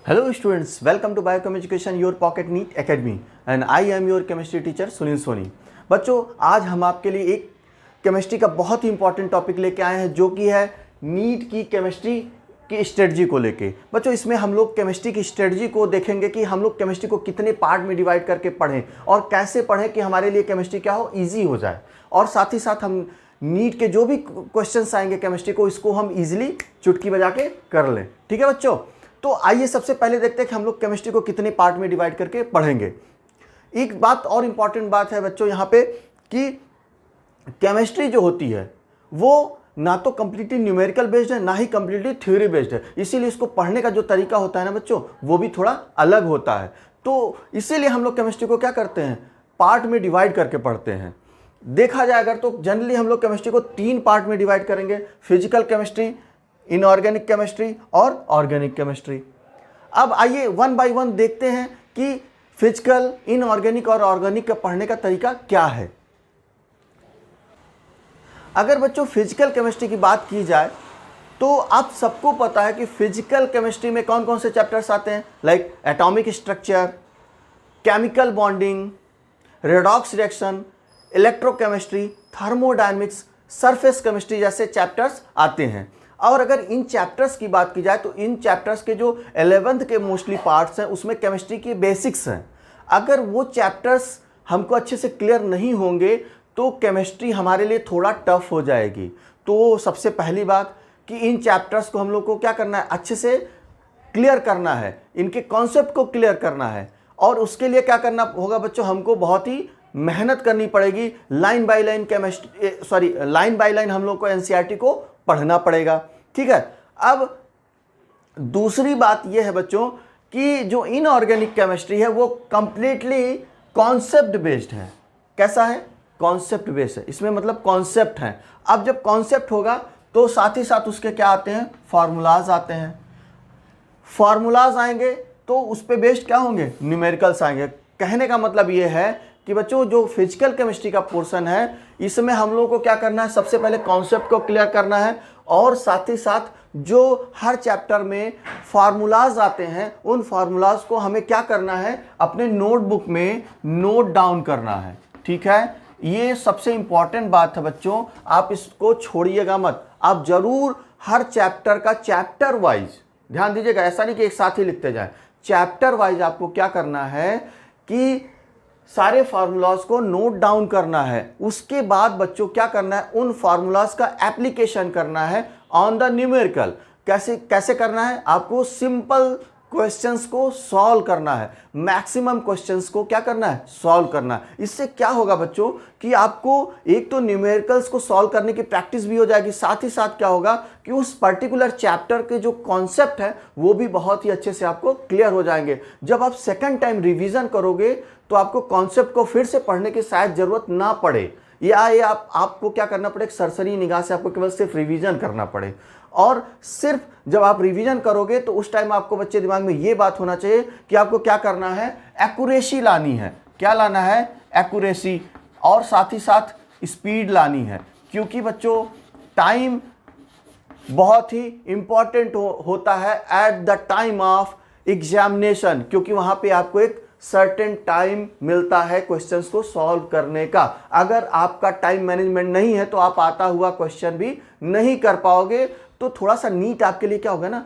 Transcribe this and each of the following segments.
Hello students, welcome to Biochem Education, your pocket NEET Academy and I am your chemistry teacher Sunil Soni. बच्चों, आज हम आपके लिए एक केमिस्ट्री का बहुत ही इंपॉर्टेंट टॉपिक लेके आए हैं जो कि है नीट की केमिस्ट्री की स्ट्रेटजी को लेके। बच्चों, इसमें हम लोग केमिस्ट्री की स्ट्रेटजी को देखेंगे कि हम लोग केमिस्ट्री को कितने पार्ट में डिवाइड करके पढ़ें और कैसे पढ़ें कि हमारे लिए केमिस्ट्री क्या हो, ईजी हो जाए। और साथ ही साथ हम नीट के जो भी क्वेश्चंस आएंगे केमिस्ट्री को, इसको हम ईजिली चुटकी बजा के कर लें। ठीक है बच्चों, तो आइए सबसे पहले देखते हैं कि हम लोग केमिस्ट्री को कितने पार्ट में डिवाइड करके पढ़ेंगे। एक बात और इंपॉर्टेंट बात है बच्चों यहाँ पे कि केमिस्ट्री जो होती है वो ना तो कंप्लीटली न्यूमेरिकल बेस्ड है, ना ही कंप्लीटली थ्योरी बेस्ड है। इसीलिए इसको पढ़ने का जो तरीका होता है ना बच्चों, वो भी थोड़ा अलग होता है। तो इसीलिए हम लोग केमिस्ट्री को क्या करते हैं, पार्ट में डिवाइड करके पढ़ते हैं। देखा जाए अगर तो जनरली हम लोग केमिस्ट्री को 3 पार्ट में डिवाइड करेंगे, फिजिकल केमिस्ट्री, इनऑर्गेनिक केमिस्ट्री और ऑर्गेनिक केमिस्ट्री। अब आइए वन बाय वन देखते हैं कि फिजिकल, इनऑर्गेनिक और ऑर्गेनिक का पढ़ने का तरीका क्या है। अगर बच्चों फिजिकल केमिस्ट्री की बात की जाए तो आप सबको पता है कि फिजिकल केमिस्ट्री में कौन कौन से चैप्टर्स आते हैं, like atomic structure, chemical bonding, redox reaction, electrochemistry, thermodynamics, surface chemistry जैसे चैप्टर्स आते हैं। और अगर इन चैप्टर्स की बात की जाए तो इन चैप्टर्स के जो 11th के मोस्टली पार्ट्स हैं उसमें केमिस्ट्री के बेसिक्स हैं। अगर वो चैप्टर्स हमको अच्छे से क्लियर नहीं होंगे तो केमिस्ट्री हमारे लिए थोड़ा टफ हो जाएगी। तो सबसे पहली बात कि इन चैप्टर्स को हम लोग को क्या करना है, अच्छे से क्लियर करना है, इनके कॉन्सेप्ट को क्लियर करना है। और उसके लिए क्या करना होगा बच्चों, हमको बहुत ही मेहनत करनी पड़ेगी। लाइन बाय लाइन हम लोग को एनसीईआरटी को पढ़ना पड़ेगा। ठीक है। अब दूसरी बात यह है बच्चों कि जो इनऑर्गेनिक केमिस्ट्री है वो कंप्लीटली कॉन्सेप्ट बेस्ड है। कैसा है, कॉन्सेप्ट बेस्ड है। इसमें मतलब कॉन्सेप्ट है। अब जब कॉन्सेप्ट होगा तो साथ ही साथ उसके क्या आते हैं, फार्मूलाज आते हैं। फार्मूलाज आएंगे तो उस पे बेस्ड क्या होंगे, न्यूमेरिकल्स आएंगे। कहने का मतलब ये है कि बच्चों जो फिजिकल केमिस्ट्री का पोर्शन है इसमें हम लोगों को क्या करना है, सबसे पहले कॉन्सेप्ट को क्लियर करना है और साथ ही साथ जो हर चैप्टर में फार्मूलाज आते हैं उन फार्मूलाज को हमें क्या करना है, अपने नोटबुक में नोट डाउन करना है। ठीक है, ये सबसे इंपॉर्टेंट बात है बच्चों, आप इसको छोड़िएगा मत। आप जरूर हर चैप्टर का चैप्टर वाइज ध्यान दीजिएगा, ऐसा नहीं कि एक साथ ही लिखते जाए। चैप्टर वाइज आपको क्या करना है कि सारे फार्मूलाज को नोट डाउन करना है। उसके बाद बच्चों क्या करना है, उन फार्मूलाज का एप्लीकेशन करना है ऑन द न्यूमेरिकल। कैसे करना है, आपको सिंपल क्वेश्चंस को सॉल्व करना है, मैक्सिमम क्वेश्चंस को क्या करना है, सॉल्व करना है। इससे क्या होगा बच्चों कि आपको एक तो न्यूमेरिकल्स को सॉल्व करने की प्रैक्टिस भी हो जाएगी, साथ ही साथ क्या होगा कि उस पर्टिकुलर चैप्टर के जो कॉन्सेप्ट है वो भी बहुत ही अच्छे से आपको क्लियर हो जाएंगे। जब आप सेकंड टाइम रिवीजन करोगे तो आपको कॉन्सेप्ट को फिर से पढ़ने की शायद जरूरत ना पड़े, या ये आपको क्या करना पड़े, सरसरी निगाह से आपको केवल सिर्फ रिवीजन करना पड़े। और सिर्फ जब आप रिवीजन करोगे तो उस टाइम आपको बच्चे दिमाग में ये बात होना चाहिए कि आपको क्या करना है, एक्यूरेसी लानी है। क्या लाना है, एक्यूरेसी, और साथ ही साथ स्पीड लानी है। क्योंकि बच्चों टाइम बहुत ही इंपॉर्टेंट होता है at the time of examination, क्योंकि वहां पे आपको एक सर्टेन टाइम मिलता है क्वेश्चंस को सॉल्व करने का। अगर आपका टाइम मैनेजमेंट नहीं है तो आप आता हुआ क्वेश्चन भी नहीं कर पाओगे, तो थोड़ा सा नीट आपके लिए क्या होगा ना,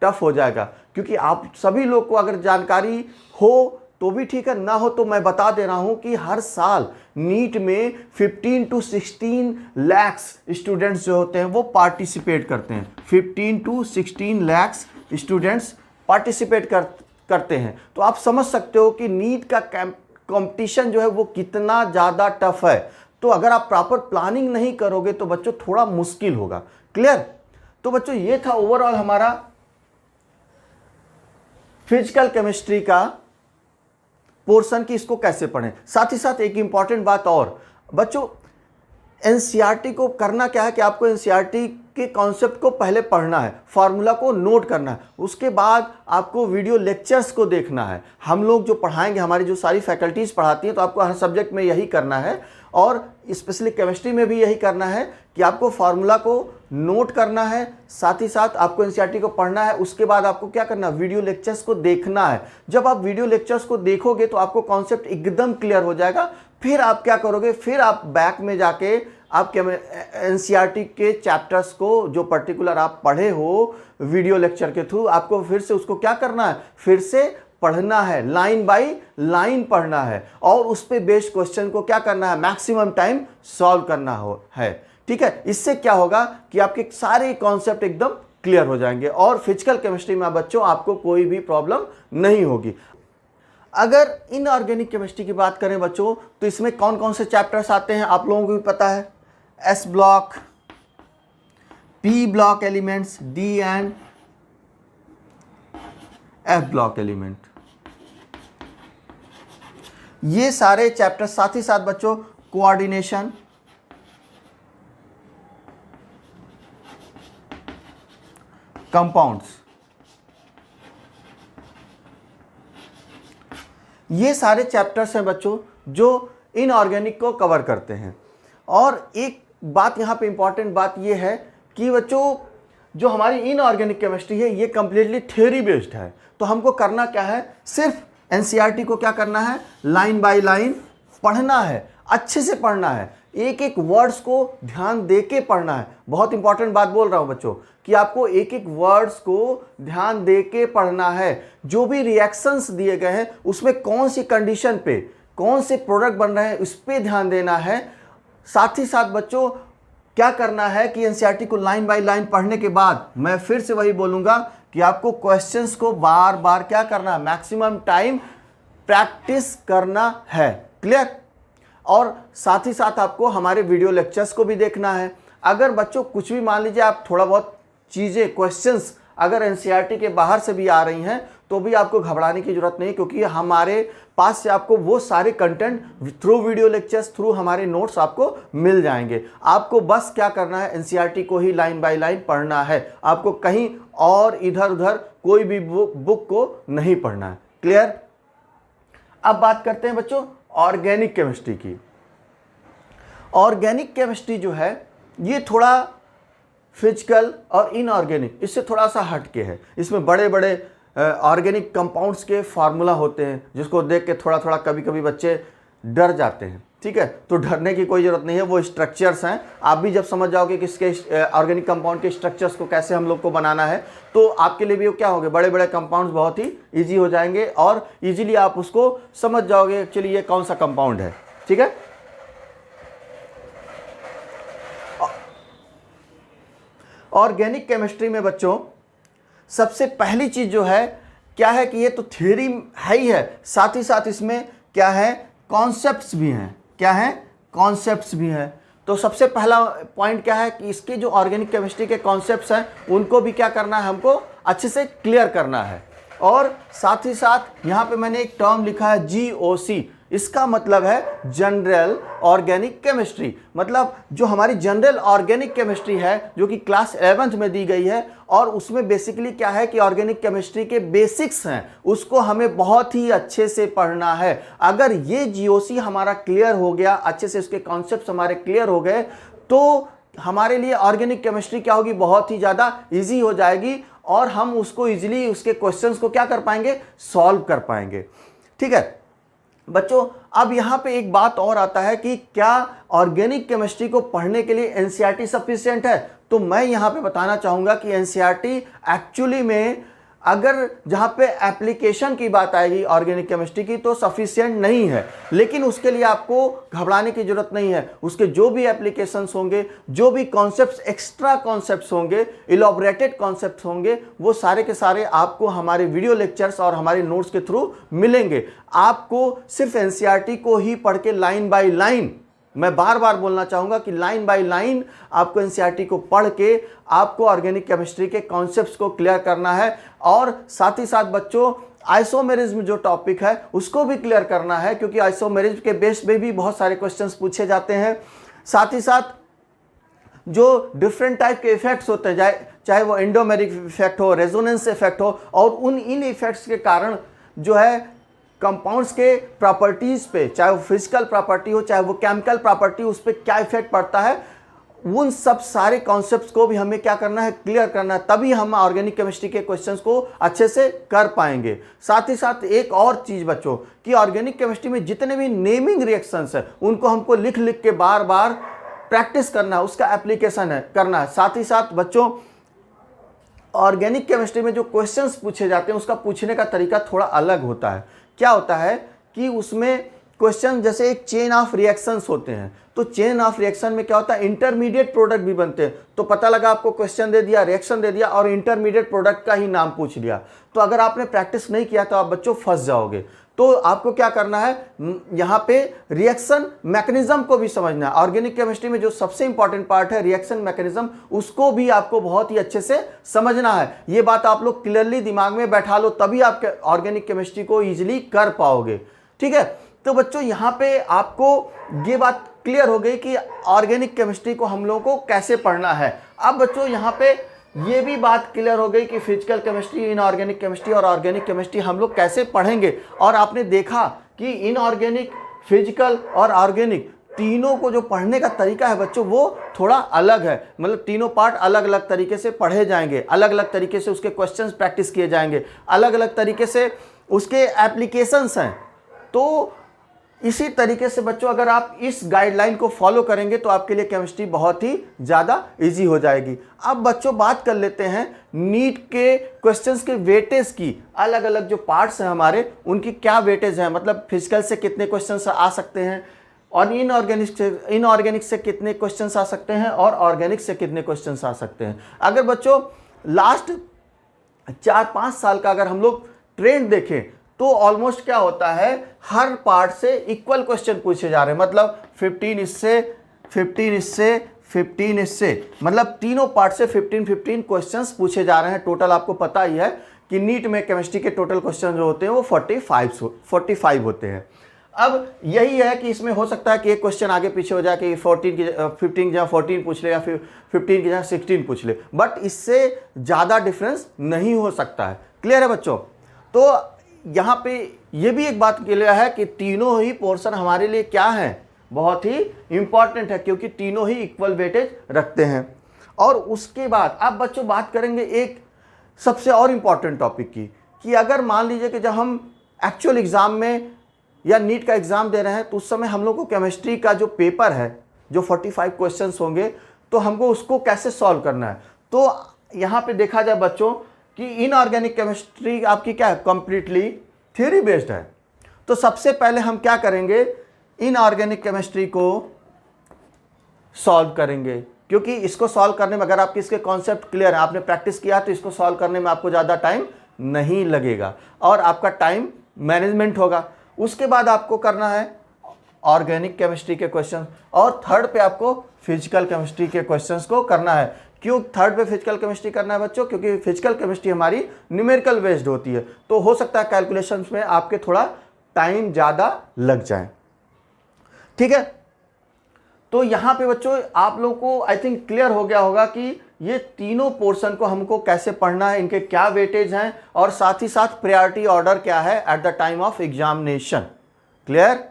टफ हो जाएगा। क्योंकि आप सभी लोग को अगर जानकारी हो तो भी ठीक है, ना हो तो मैं बता दे रहा हूं कि हर साल नीट में 15 to 16 लाख स्टूडेंट्स जो होते हैं वो पार्टिसिपेट करते हैं। 15 to 16 लाख स्टूडेंट्स पार्टिसिपेट करते हैं। तो आप समझ सकते हो कि नीट का कंपटीशन जो है वो कितना ज़्यादा टफ है। तो अगर आप प्रॉपर प्लानिंग नहीं करोगे तो बच्चों थोड़ा मुश्किल होगा। क्लियर। तो बच्चों ये था ओवरऑल हमारा फिजिकल केमिस्ट्री का पोर्शन की इसको कैसे पढ़ें। साथ ही साथ एक इंपॉर्टेंट बात और बच्चों, एनसीईआरटी को करना क्या है कि आपको एनसीईआरटी के कॉन्सेप्ट को पहले पढ़ना है, फार्मूला को नोट करना है, उसके बाद आपको वीडियो लेक्चर्स को देखना है। हम लोग जो पढ़ाएंगे, हमारी जो सारी फैकल्टीज पढ़ाती हैं, तो आपको हर सब्जेक्ट में यही करना है और स्पेशली केमिस्ट्री में भी यही करना है कि आपको फार्मूला को नोट करना है, साथ ही साथ आपको एनसीईआरटी को पढ़ना है। उसके बाद आपको क्या करना है, वीडियो लेक्चर्स को देखना है। जब आप वीडियो लेक्चर्स को देखोगे तो आपको कॉन्सेप्ट एकदम क्लियर हो जाएगा। फिर आप क्या करोगे, फिर आप बैक में जाके आप एनसीईआरटी के चैप्टर्स को जो पर्टिकुलर आप पढ़े हो वीडियो लेक्चर के थ्रू, आपको फिर से उसको क्या करना है, फिर से पढ़ना है, लाइन बाय लाइन पढ़ना है, और उस पे बेस्ड क्वेश्चन को क्या करना है, मैक्सिमम टाइम सॉल्व करना है। ठीक है, इससे क्या होगा कि आपके सारे कॉन्सेप्ट एकदम क्लियर हो जाएंगे और फिजिकल केमिस्ट्री में बच्चों आपको कोई भी प्रॉब्लम नहीं होगी। अगर इनऑर्गेनिक केमिस्ट्री की बात करें बच्चों, तो इसमें कौन कौन से चैप्टर्स आते हैं आप लोगों को भी पता है। S block, P block elements, D and F block element, ये सारे चैप्टर। साथ ही साथ बच्चों कोऑर्डिनेशन, कंपाउंड्स, ये सारे चैप्टर्स हैं बच्चों जो इनऑर्गेनिक को कवर करते हैं। और एक बात यहाँ पे इंपॉर्टेंट बात ये है कि बच्चों जो हमारी इनऑर्गेनिक केमिस्ट्री है ये कंप्लीटली थ्योरी बेस्ड है। तो हमको करना क्या है, सिर्फ एनसीईआरटी को क्या करना है, लाइन बाय लाइन पढ़ना है, अच्छे से पढ़ना है, एक एक वर्ड्स को ध्यान दे के पढ़ना है। बहुत इंपॉर्टेंट बात बोल रहा हूं बच्चों कि आपको एक एक वर्ड्स को ध्यान दे के पढ़ना है। जो भी रिएक्शंस दिए गए हैं उसमें कौन सी कंडीशन पे कौन से प्रोडक्ट बन रहे हैं उस पर ध्यान देना है। साथ ही साथ बच्चों क्या करना है कि एनसीईआरटी को लाइन बाय लाइन पढ़ने के बाद मैं फिर से वही बोलूंगा कि आपको क्वेश्चंस को बार बार क्या करना है, मैक्सिमम टाइम प्रैक्टिस करना है। क्लियर। और साथ ही साथ आपको हमारे वीडियो लेक्चर्स को भी देखना है। अगर बच्चों कुछ भी मान लीजिए आप थोड़ा बहुत चीज़ें क्वेश्चंस अगर एनसीईआरटी के बाहर से भी आ रही हैं तो भी आपको घबराने की जरूरत नहीं, क्योंकि हमारे पास से आपको वो सारे content through video lectures, through हमारे नोट्स आपको मिल जाएंगे। आपको बस क्या करना है, एनसीईआरटी को ही लाइन बाय लाइन पढ़ना है। आपको कहीं और इधर उधर कोई भी बुक को नहीं पढ़ना है। क्लियर। अब बात करते हैं बच्चों ऑर्गेनिक केमिस्ट्री की। ऑर्गेनिक केमिस्ट्री जो है ये थोड़ा फिजिकल और इनऑर्गेनिक इससे थोड़ा सा हटके है। इसमें बड़े बड़े ऑर्गेनिक कंपाउंड्स के फार्मूला होते हैं जिसको देख के थोड़ा थोड़ा कभी कभी बच्चे डर जाते हैं। ठीक है, तो डरने की कोई ज़रूरत नहीं है, वो स्ट्रक्चर्स हैं। आप भी जब समझ जाओगे कि इसके ऑर्गेनिक कंपाउंड के स्ट्रक्चर्स को कैसे हम लोग को बनाना है तो आपके लिए भी क्या होंगे, बड़े बड़े कंपाउंड्स बहुत ही ईजी हो जाएंगे और ईजिली आप उसको समझ जाओगे एक्चुअली ये कौन सा कंपाउंड है। ठीक है। ऑर्गेनिक केमिस्ट्री में बच्चों सबसे पहली चीज जो है क्या है कि ये तो थ्योरी है ही है, साथ ही साथ इसमें क्या है, कॉन्सेप्ट्स भी हैं। क्या है, कॉन्सेप्ट्स भी हैं। तो सबसे पहला पॉइंट क्या है कि इसके जो ऑर्गेनिक केमिस्ट्री के कॉन्सेप्ट्स हैं उनको भी क्या करना है, हमको अच्छे से क्लियर करना है। और साथ ही साथ यहाँ पे मैंने एक टर्म लिखा है GOC, इसका मतलब है जनरल ऑर्गेनिक केमिस्ट्री। मतलब जो हमारी जनरल ऑर्गेनिक केमिस्ट्री है जो कि क्लास 11th में दी गई है और उसमें बेसिकली क्या है कि ऑर्गेनिक केमिस्ट्री के बेसिक्स हैं उसको हमें बहुत ही अच्छे से पढ़ना है। अगर ये GOC हमारा क्लियर हो गया, अच्छे से उसके कॉन्सेप्ट्स हमारे क्लियर हो गए तो हमारे लिए ऑर्गेनिक केमिस्ट्री क्या होगी, बहुत ही ज़्यादा ईजी हो जाएगी और हम उसको ईजिली उसके क्वेश्चंस को क्या कर पाएंगे, सॉल्व कर पाएंगे। ठीक है बच्चों। अब यहाँ पे एक बात और आता है कि क्या ऑर्गेनिक केमिस्ट्री को पढ़ने के लिए एनसीईआरटी सफिशिएंट है। तो मैं यहाँ पे बताना चाहूँगा कि एनसीईआरटी एक्चुअली में अगर जहाँ पे एप्लीकेशन की बात आएगी ऑर्गेनिक केमिस्ट्री की तो सफिशिएंट नहीं है, लेकिन उसके लिए आपको घबराने की जरूरत नहीं है। उसके जो भी एप्लीकेशंस होंगे, जो भी कॉन्सेप्ट्स, एक्स्ट्रा कॉन्सेप्ट्स होंगे, इलॉबरेटेड कॉन्सेप्ट्स होंगे, वो सारे के सारे आपको हमारे वीडियो लेक्चर्स और हमारे नोट्स के थ्रू मिलेंगे। आपको सिर्फ एनसीईआरटी को ही पढ़ के लाइन बाय लाइन, मैं बार बार बोलना चाहूंगा कि लाइन बाय लाइन आपको एनसीईआरटी को पढ़ के आपको ऑर्गेनिक केमिस्ट्री के कॉन्सेप्ट्स को क्लियर करना है। और साथ ही साथ बच्चों आइसोमेरिज्म जो टॉपिक है उसको भी क्लियर करना है, क्योंकि आइसोमेरिज्म के बेस पे भी बहुत सारे क्वेश्चंस पूछे जाते हैं। साथ ही साथ जो डिफरेंट टाइप के इफेक्ट्स होते हैं, चाहे वो एंडोमेरिक इफेक्ट हो, रेजोनेंस इफेक्ट हो, और इन इफेक्ट्स के कारण जो है कंपाउंड्स के प्रॉपर्टीज़ पे, चाहे वो फिजिकल प्रॉपर्टी हो चाहे वो केमिकल प्रॉपर्टी, उस पर क्या इफेक्ट पड़ता है, उन सब सारे कॉन्सेप्ट्स को भी हमें क्या करना है, क्लियर करना है, तभी हम ऑर्गेनिक केमिस्ट्री के क्वेश्चंस को अच्छे से कर पाएंगे। साथ ही साथ एक और चीज़ बच्चों कि ऑर्गेनिक केमिस्ट्री में जितने भी नेमिंग रिएक्शंस है उनको हमको लिख लिख के बार बार प्रैक्टिस करना है, उसका एप्लीकेशन है करना है। साथ ही साथ बच्चों ऑर्गेनिक केमिस्ट्री में जो क्वेश्चंस पूछे जाते हैं उसका पूछने का तरीका थोड़ा अलग होता है। क्या होता है कि उसमें क्वेश्चन जैसे एक चेन ऑफ रिएक्शंस होते हैं, तो चेन ऑफ रिएक्शन में क्या होता है, इंटरमीडिएट प्रोडक्ट भी बनते हैं। तो पता लगा आपको क्वेश्चन दे दिया, रिएक्शन दे दिया और इंटरमीडिएट प्रोडक्ट का ही नाम पूछ लिया, तो अगर आपने प्रैक्टिस नहीं किया तो आप बच्चों फंस जाओगे। तो आपको क्या करना है, यहाँ पे रिएक्शन मैकेनिज्म को भी समझना है। ऑर्गेनिक केमिस्ट्री में जो सबसे इंपॉर्टेंट पार्ट है रिएक्शन मैकेनिज्म, उसको भी आपको बहुत ही अच्छे से समझना है। ये बात आप लोग क्लियरली दिमाग में बैठा लो, तभी आप ऑर्गेनिक केमिस्ट्री को ईजिली कर पाओगे। ठीक है, तो बच्चों यहाँ पे आपको ये बात क्लियर हो गई कि ऑर्गेनिक केमिस्ट्री को हम लोगों को कैसे पढ़ना है। अब बच्चों यहाँ पे ये भी बात क्लियर हो गई कि फिजिकल केमिस्ट्री, इनऑर्गेनिक केमिस्ट्री और ऑर्गेनिक केमिस्ट्री हम लोग कैसे पढ़ेंगे। और आपने देखा कि इनऑर्गेनिक, फिजिकल और ऑर्गेनिक तीनों को जो पढ़ने का तरीका है बच्चों वो थोड़ा अलग है। मतलब तीनों पार्ट अलग अलग तरीके से पढ़े जाएंगे, अलग अलग तरीके से उसके क्वेश्चंस प्रैक्टिस किए जाएंगे, अलग अलग तरीके से उसके एप्लीकेशंस हैं। तो इसी तरीके से बच्चों अगर आप इस गाइडलाइन को फॉलो करेंगे तो आपके लिए केमिस्ट्री बहुत ही ज़्यादा इजी हो जाएगी। अब बच्चों बात कर लेते हैं नीट के क्वेश्चंस के वेटेज की। अलग अलग जो पार्ट्स हैं हमारे, उनकी क्या वेटेज है, मतलब फिजिकल से कितने क्वेश्चंस आ सकते हैं और इनऑर्गेनिक से कितने क्वेश्चंस आ सकते हैं और ऑर्गेनिक से कितने क्वेश्चंस आ सकते हैं। अगर बच्चों लास्ट 4-5 साल का अगर हम लोग ट्रेंड देखें तो ऑलमोस्ट क्या होता है, हर पार्ट से इक्वल क्वेश्चन पूछे जा रहे हैं। मतलब 15 इससे, 15 इससे, 15 इससे, मतलब तीनों पार्ट से 15 क्वेश्चंस पूछे जा रहे हैं। टोटल आपको पता ही है कि नीट में केमिस्ट्री के टोटल क्वेश्चन जो होते हैं वो 45 होते हैं। अब यही है कि इसमें हो सकता है कि एक क्वेश्चन आगे पीछे हो जाए कि 15 की जगह 14 पूछ ले या फिर 15 की जगह 16 पूछ ले, बट इससे ज़्यादा डिफरेंस नहीं हो सकता है। क्लियर है बच्चों? तो यहाँ पे ये भी एक बात क्लियर है कि तीनों ही पोर्शन हमारे लिए क्या है, बहुत ही इंपॉर्टेंट है, क्योंकि तीनों ही इक्वल वेटेज रखते हैं। और उसके बाद अब बच्चों बात करेंगे एक सबसे और इम्पॉर्टेंट टॉपिक की, कि अगर मान लीजिए कि जब हम एक्चुअल एग्ज़ाम में या नीट का एग्ज़ाम दे रहे हैं तो उस समय हम लोग को केमिस्ट्री का जो पेपर है, जो 45 क्वेश्चंस होंगे, तो हमको उसको कैसे सॉल्व करना है। तो यहाँ पे देखा जाए बच्चों कि इनऑर्गेनिक केमिस्ट्री आपकी क्या है, कंप्लीटली थ्योरी बेस्ड है। तो सबसे पहले हम क्या करेंगे, इनऑर्गेनिक केमिस्ट्री को सॉल्व करेंगे, क्योंकि इसको सॉल्व करने में अगर आपके इसके कॉन्सेप्ट क्लियर है, आपने प्रैक्टिस किया, तो इसको सॉल्व करने में आपको ज़्यादा टाइम नहीं लगेगा और आपका टाइम मैनेजमेंट होगा। उसके बाद आपको करना है ऑर्गेनिक केमिस्ट्री के क्वेश्चन और थर्ड पे आपको फिजिकल केमिस्ट्री के क्वेश्चंस को करना है। क्यों थर्ड पे फिजिकल केमिस्ट्री करना है बच्चों? क्योंकि फिजिकल केमिस्ट्री हमारी न्यूमेरिकल बेस्ड होती है, तो हो सकता है कैलकुलेशंस में आपके थोड़ा टाइम ज़्यादा लग जाए। ठीक है, तो यहाँ पे बच्चों आप लोगों को आई थिंक क्लियर हो गया होगा कि ये तीनों पोर्शन को हमको कैसे पढ़ना है, इनके क्या वेटेज हैं और साथ ही साथ प्रायोरिटी ऑर्डर क्या है at the time of examination. Clear?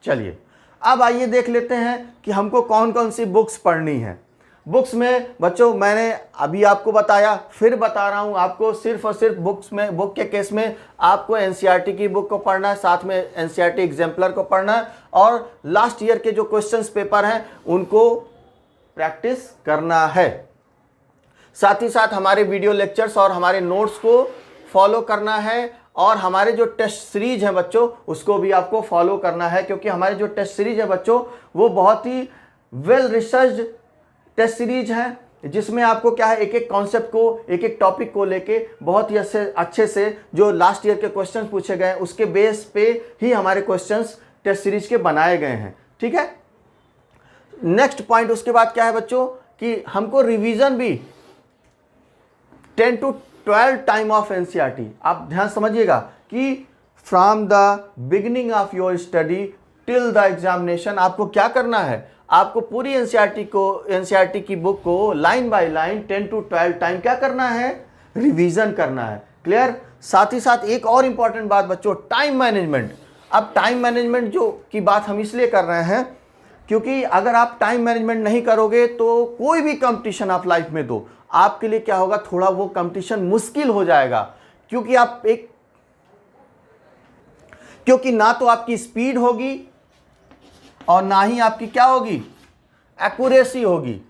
चलिए अब आइए देख लेते हैं कि हमको कौन कौन सी बुक्स पढ़नी है। बुक्स में बच्चों मैंने अभी आपको बताया, फिर बता रहा हूँ आपको, सिर्फ और सिर्फ बुक के केस में आपको एनसीईआरटी की बुक को पढ़ना है, साथ में एनसीईआरटी एग्जाम्पलर को पढ़ना है और लास्ट ईयर के जो क्वेश्चंस पेपर हैं उनको प्रैक्टिस करना है। साथ ही साथ हमारे वीडियो लेक्चर्स और हमारे नोट्स को फॉलो करना है और हमारे जो टेस्ट सीरीज है बच्चों उसको भी आपको फॉलो करना है, क्योंकि हमारे जो टेस्ट सीरीज है बच्चों वो बहुत ही वेल रिसर्च्ड टेस्ट सीरीज है, जिसमें आपको क्या है एक एक कॉन्सेप्ट को, एक एक टॉपिक को लेके बहुत ही अच्छे से जो लास्ट ईयर के क्वेश्चंस पूछे गए उसके बेस पे ही हमारे क्वेश्चंस टेस्ट सीरीज के बनाए गए हैं। ठीक है, नेक्स्ट पॉइंट उसके बाद क्या है बच्चों कि हमको रिवीजन भी 10 to 12 टाइम ऑफ एनसीईआरटी। आप ध्यान समझिएगा कि from the beginning of your study till the examination आपको क्या करना है, आपको पूरी एनसीईआरटी की बुक को line by line 10 to 12 time क्या करना है, रिवीजन करना है। क्लियर? साथ ही साथ एक और इंपॉर्टेंट बात बच्चों, टाइम मैनेजमेंट। अब टाइम मैनेजमेंट जो की बात हम इसलिए कर रहे हैं क्योंकि अगर आप टाइम मैनेजमेंट नहीं करोगे तो कोई भी कंपटीशन आप लाइफ में दो, आपके लिए क्या होगा, थोड़ा वो कंपटीशन मुश्किल हो जाएगा। क्योंकि ना तो आपकी स्पीड होगी और ना ही आपकी क्या होगी, एक्यूरेसी होगी।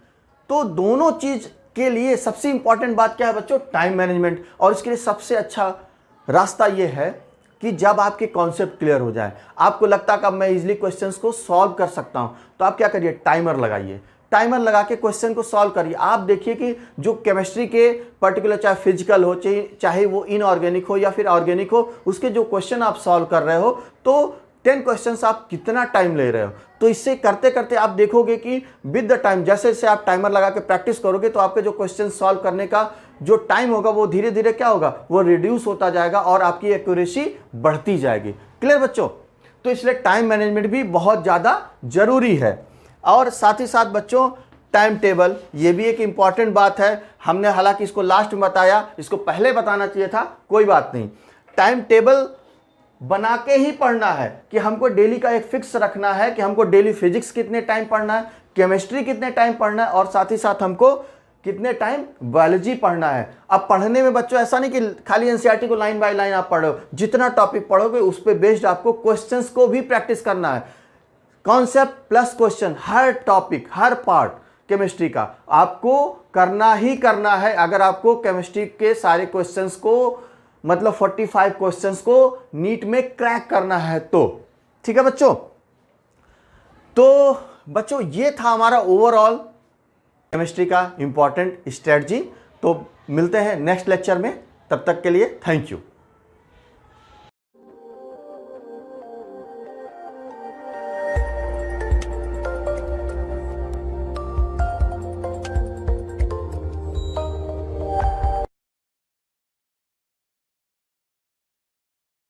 तो दोनों चीज के लिए सबसे इंपॉर्टेंट बात क्या है बच्चों, टाइम मैनेजमेंट। और इसके लिए सबसे अच्छा रास्ता ये है कि जब आपके कॉन्सेप्ट क्लियर हो जाए, आपको लगता है कि अब मैं इजीली क्वेश्चंस को सॉल्व कर सकता हूं, तो आप क्या करिए, टाइमर लगाइए। टाइमर लगा के क्वेश्चन को सॉल्व करिए। आप देखिए कि जो केमिस्ट्री के पर्टिकुलर, चाहे फिजिकल हो, चाहे वो इनऑर्गेनिक हो या फिर ऑर्गेनिक हो, उसके जो क्वेश्चन आप सॉल्व कर रहे हो, तो 10 क्वेश्चंस आप कितना टाइम ले रहे हो। तो इससे करते करते आप देखोगे कि विद द टाइम, जैसे जैसे आप टाइमर लगा के प्रैक्टिस करोगे, तो आपके जो क्वेश्चन सॉल्व करने का जो टाइम होगा वो धीरे धीरे क्या होगा, वो रिड्यूस होता जाएगा और आपकी एक्यूरेसी बढ़ती जाएगी। क्लियर बच्चों? तो इसलिए टाइम मैनेजमेंट भी बहुत ज़्यादा जरूरी है। और साथ ही साथ बच्चों, टाइम टेबल, ये भी एक इंपॉर्टेंट बात है। हमने हालांकि इसको लास्ट में बताया, इसको पहले बताना चाहिए था, कोई बात नहीं। टाइम टेबल बना के ही पढ़ना है कि हमको डेली का एक फिक्स रखना है कि हमको डेली फिजिक्स कितने टाइम पढ़ना है, केमिस्ट्री कितने टाइम पढ़ना है, और साथ ही साथ हमको कितने टाइम बायोलॉजी पढ़ना है। अब पढ़ने में बच्चों ऐसा नहीं कि खाली एनसीईआरटी को लाइन बाय लाइन आप पढ़ो, जितना टॉपिक पढ़ोगे उस पर बेस्ड आपको क्वेश्चंस को भी प्रैक्टिस करना है। कॉन्सेप्ट प्लस क्वेश्चन, हर टॉपिक, हर पार्ट केमिस्ट्री का आपको करना ही करना है। अगर आपको केमिस्ट्री के सारे क्वेश्चंस को, मतलब 45 क्वेश्चंस को नीट में क्रैक करना है तो। ठीक है बच्चों? तो बच्चों ये था हमारा ओवरऑल केमिस्ट्री का इंपॉर्टेंट स्ट्रेटजी। तो मिलते हैं नेक्स्ट लेक्चर में, तब तक के लिए थैंक यू।